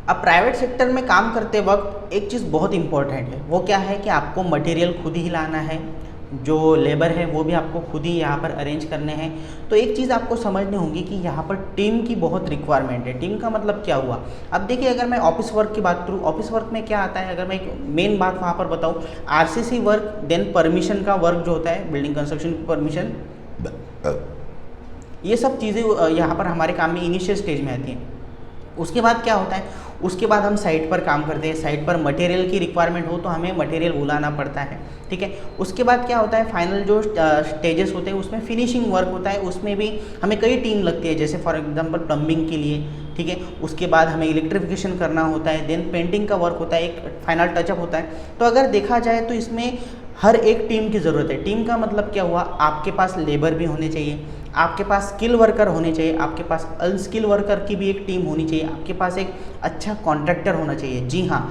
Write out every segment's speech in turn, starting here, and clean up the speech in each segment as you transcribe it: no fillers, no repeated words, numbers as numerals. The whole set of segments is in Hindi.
अब प्राइवेट सेक्टर में काम करते वक्त एक चीज़ बहुत इंपॉर्टेंट है, वो क्या है कि आपको मटेरियल खुद ही लाना है, जो लेबर है वो भी आपको खुद ही यहाँ पर अरेंज करने हैं। तो एक चीज़ आपको समझनी होगी कि यहाँ पर टीम की बहुत रिक्वायरमेंट है। टीम का मतलब क्या हुआ, अब देखिए अगर मैं ऑफिस वर्क की बात करूँ, ऑफिस वर्क में क्या आता है, अगर मैं एक मेन बात वहाँ पर बताऊँ, आरसीसी वर्क, देन परमिशन का वर्क जो होता है, बिल्डिंग कंस्ट्रक्शन की परमिशन, ये सब चीज़ें यहाँ पर हमारे काम में इनिशियल स्टेज में आती हैं। उसके बाद क्या होता है, उसके बाद हम साइट पर काम करते हैं, साइट पर मटेरियल की रिक्वायरमेंट हो तो हमें मटेरियल बुलाना पड़ता है, ठीक है। उसके बाद क्या होता है, फाइनल जो स्टेजेस होते हैं उसमें फिनिशिंग वर्क होता है, उसमें भी हमें कई टीम लगती है, जैसे फॉर एग्जांपल प्लम्बिंग के लिए, ठीक है। उसके बाद हमें इलेक्ट्रिफिकेशन करना होता है, देन पेंटिंग का वर्क होता है, एक फाइनल टचअप होता है। तो अगर देखा जाए तो इसमें हर एक टीम की ज़रूरत है। टीम का मतलब क्या हुआ, आपके पास लेबर भी होने चाहिए, आपके पास स्किल वर्कर होने चाहिए, आपके पास अनस्किल वर्कर की भी एक टीम होनी चाहिए, आपके पास एक अच्छा कॉन्ट्रैक्टर होना चाहिए। जी हाँ,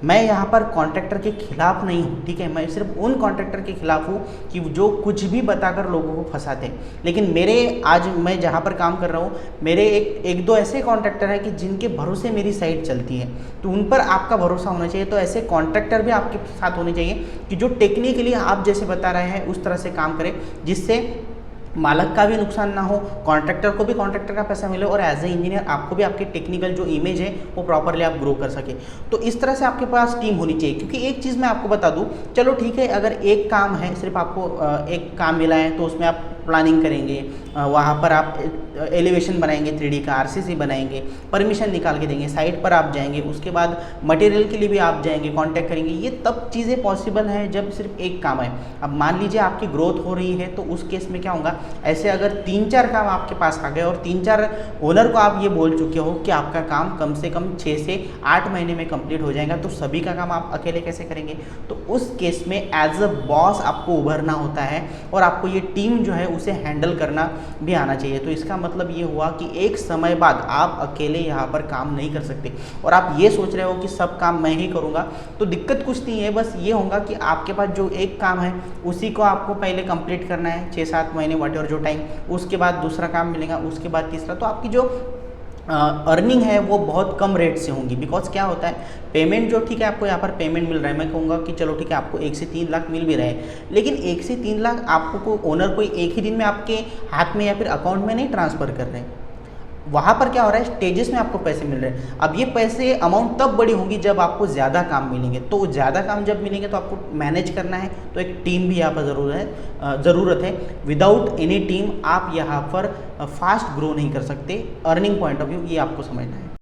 मैं यहाँ पर कॉन्ट्रैक्टर के खिलाफ नहीं हूँ, ठीक है। मैं सिर्फ उन कॉन्ट्रैक्टर के खिलाफ हूँ कि जो कुछ भी बताकर लोगों को फंसाते हैं। लेकिन मेरे आज मैं जहाँ पर काम कर रहा हूँ, मेरे एक दो ऐसे कॉन्ट्रैक्टर हैं कि जिनके भरोसे मेरी साइट चलती है, तो उन पर आपका भरोसा होना चाहिए। तो ऐसे कॉन्ट्रैक्टर भी आपके साथ होने चाहिए कि जो टेक्निकली आप जैसे बता रहे हैं उस तरह से काम करें, जिससे मालक का भी नुकसान ना हो, कॉन्ट्रैक्टर को भी कॉन्ट्रैक्टर का पैसा मिले, और एज ए इंजीनियर आपको भी आपकी टेक्निकल जो इमेज है वो प्रॉपरली आप ग्रो कर सके। तो इस तरह से आपके पास टीम होनी चाहिए। क्योंकि एक चीज़ मैं आपको बता दूं, चलो ठीक है, अगर एक काम है, सिर्फ आपको एक काम मिला है, तो उसमें आप प्लानिंग करेंगे, वहाँ पर आप एलिवेशन बनाएंगे, 3D का आरसीसी बनाएंगे, परमिशन निकाल के देंगे, साइट पर आप जाएंगे, उसके बाद मटेरियल के लिए भी आप जाएंगे, कांटेक्ट करेंगे। ये तब चीज़ें पॉसिबल हैं जब सिर्फ एक काम है। अब मान लीजिए आपकी ग्रोथ हो रही है, तो उस केस में क्या होगा, ऐसे अगर 3-4 काम आपके पास आ गए और 3-4 ओनर को आप ये बोल चुके हो कि आपका काम कम से कम 6 से 8 महीने में कंप्लीट हो जाएगा, तो सभी का काम आप अकेले कैसे करेंगे। तो उस केस में एज अ बॉस आपको उभरना होता है, और आपको ये टीम जो है उसे हैंडल करना भी आना चाहिए। तो इसका मतलब ये हुआ कि एक समय बाद आप अकेले यहाँ पर काम नहीं कर सकते, और आप ये सोच रहे हो कि सब काम मैं ही करूँगा, तो दिक्कत कुछ नहीं है। बस ये होगा कि आपके पास जो एक काम है उसी को आपको पहले कंप्लीट करना है 6-7 महीने वॉटेवर जो टाइम, उसके बाद दूसरा काम मिलेगा, उसके बाद तीसरा। तो आपकी जो अर्निंग है वो बहुत कम रेट से होंगी। बिकॉज क्या होता है, पेमेंट जो, ठीक है, आपको यहाँ पर पेमेंट मिल रहा है, मैं कहूँगा कि चलो ठीक है, आपको 1 से 3 लाख मिल भी रहे हैं, लेकिन 1 से 3 लाख आपको ओनर कोई एक ही दिन में आपके हाथ में या फिर अकाउंट में नहीं ट्रांसफ़र कर रहे हैं। वहाँ पर क्या हो रहा है, स्टेजेस में आपको पैसे मिल रहे हैं। अब ये पैसे अमाउंट तब बड़ी होगी जब आपको ज़्यादा काम मिलेंगे। तो ज़्यादा काम जब मिलेंगे तो आपको मैनेज करना है, तो एक टीम भी यहाँ पर ज़रूरत है। विदाउट एनी टीम आप यहाँ पर फास्ट ग्रो नहीं कर सकते। अर्निंग पॉइंट ऑफ व्यू ये आपको समझना है।